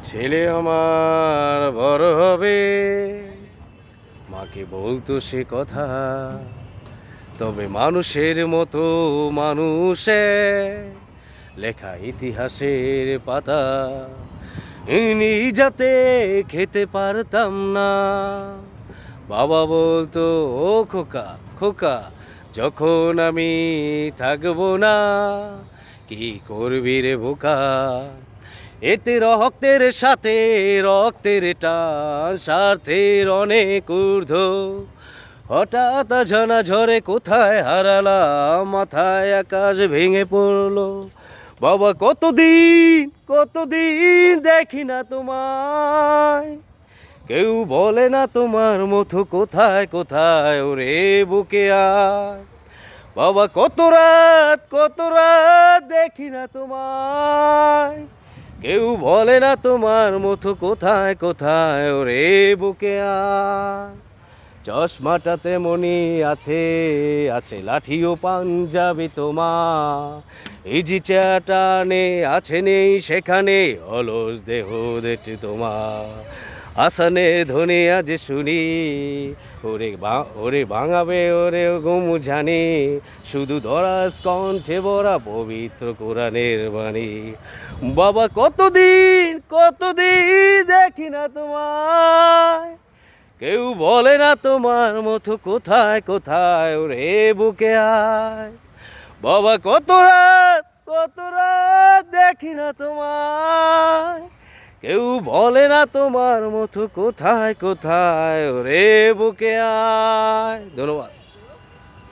ছেলে আমার বড় হবে, মাকে বলতো সে কথা, তবে মানুষের মতো মানুষে লেখা ইতিহাসের পাতা যাতে খেতে পারতাম না। বাবা বলতো, ও খোকা খোকা, যখন আমি থাকবো না, কি করবি রে বোকা? এতে রক্তের সাথে রক্তের টান, স্বার্থের অনেক ঊর্ধ্ব। হঠাৎ ঝনা ঝরে কোথায় হারালাম, মাথায় আকাশ ভেঙে পড়লো। বাবা কতদিন কতদিন দেখি না তোমায়, কেউ বলে না তোমার মতো কোথায় কোথায় ওরে বুকে আয়। বাবা কত রাত দেখি না তোমায়, কেউ বলে না তোমার মতো কোথায় কোথায় ওরে বুকে আয়। চশমাটাতে মনি আছে, আছে লাঠি ও পাঞ্জাবি তোমার, এই যে টানে আছে নেই সেখানে অলস দেহ দেখছি তোমার। আসানে ধনে আজ শুনি, ওরে ভাঙাবে ওরে গমু জানি, শুধু দরাজ কণ্ঠে ভরা পবিত্র কোরআনের বাণী। বাবা কতদিন দেখি না তোমায়, কেউ বলে না তোমার মতো কোথায় কোথায় ওরে বুকে আয়। বাবা কত রাত দেখি না তোমায়, কেউ বলে না তোমার মতো কোথায় কোথায় ওরে বুকে আয়। ধন্যবাদ।